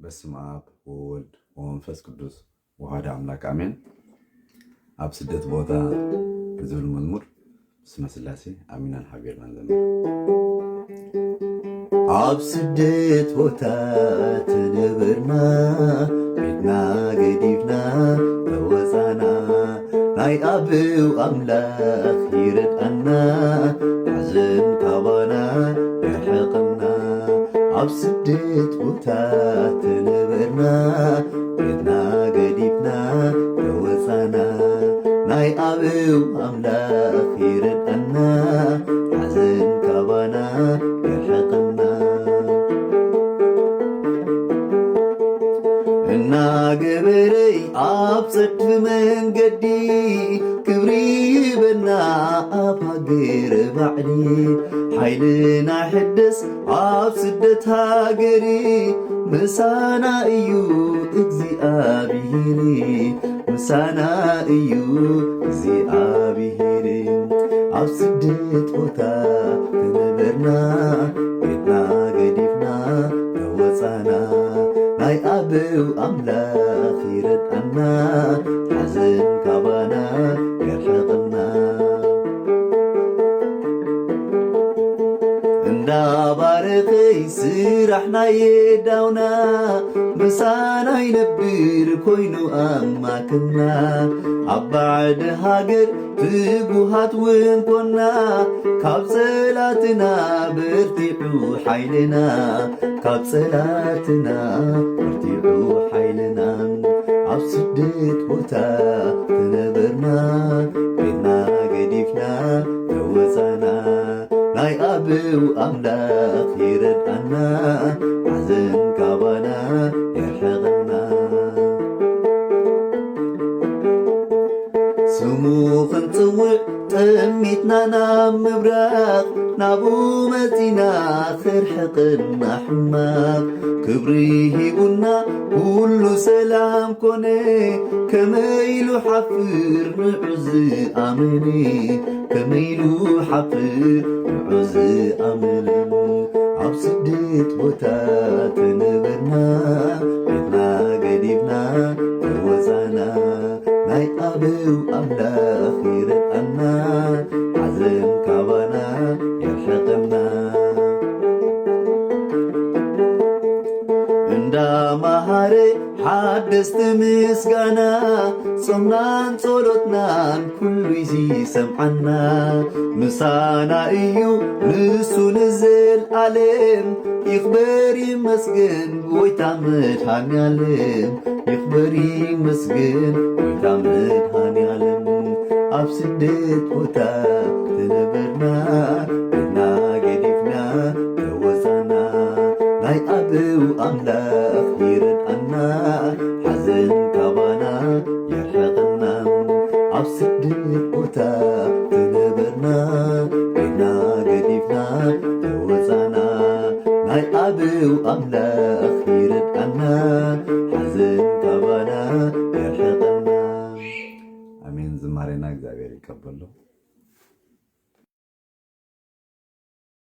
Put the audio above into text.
በስመ አብ ወወልድ ወመንፈስ ቅዱስ ወአሐዱ አምላክ አሜን። ኣብ ስደት ቦታ ብዝብል መዝሙር ስመ ስላሴ አሚን አልሃገርና ዘመን ኣብ ስደት ቦታ ተነበርና ቤትና ገዲፍና ተወፃና ናይ ኣብው ኣምላኽ ይረድአና ሓዘን ካባና ይርሕቐና ኣብ ስደት ቦታ ተነበርና ቤትና ገዲፍና ተወፃና ናይ ኣብው ኣምላኽ ይረድአና ሓዘን ካባና ይርሕቐና እና ገበረይ ኣብ ፀድፊ መንገዲ ክብሪ ይበና ኣብ ሃገረ ባዕሊ ሓይልና ሕደስ ኣብ ስደት ሃገሪ ምሳና እዩ እግዚአብሔር ምሳና እዩ እግዚአብሔር ኣብ ስደት ቦታ ተነበርና ቤትና ገዲፍና ተወፃና ናይ ኣብው ኣምላኽ ይረድአና ሓዘን ካባና ይርሕቐና እንዳባረኸይ ስራሕና የዳውና ምሳና ይነብር ኮይኑ ኣማክና ኣብ ባዕድ ሃገር ትጉሃት ውን ኮና ካብ ፀላትና በርቲዑ ሓይልና ካብ ፀላትና በርቲዑ ሓይልና ኣብ ስደት ቦታ ተነበርና ቤትና ገዲፍና ተወፃና ናይ ኣብው ኣምላኽ ይረድአና ሓዘን ካባና ይርሕቐና ስሙ ክንፅውዕ ጠሚትና ናብ ምብራቕ ናብኡ መፂና ክርሕቐና ሕማቕ ክብሪ ሂቡና ኩሉ ሰላም ኮነ ከመይሉ ሓፍር ንዑ ዝኣመነ ከመይሉ ሓፍር ንዑ ዝኣመነ ኣብ ስደት ቦታ ተነበርና ቤትና ገዲፍና ተወፃና ናይ ኣብው ኣምላኽ ይረድአና ሓዘን ካባና ይርሕቐና እንዳማሃረ ሓደስቲ ምስጋና ጾምናን ጸሎትናን ኩሉ ይሰምዓና ምሳና እዩ ንሱ ንዘለዓለም ይኽበር ይመስገን ጎይታ መድኃኔዓለም ይኽበር ይመስገን ጎይታ መድኃኔዓለም ኣብ ስደት ቦታ ተነበርና ቤትና ገዲፍና ተወፃና ናይ ኣብው ኣምላኽ ይረድአና ሓዘን ካባና ይርሕቐና ኣብ ስደት ቦታ ተነበርና ቤትና ገዲፍና ተወፃና ናይ ኣብው ኣምላኽ ይረድአና ሓዘን ካባና ይርሕቐና አሜን። ዝማሬና እግዚአብሔር ይቀበለው።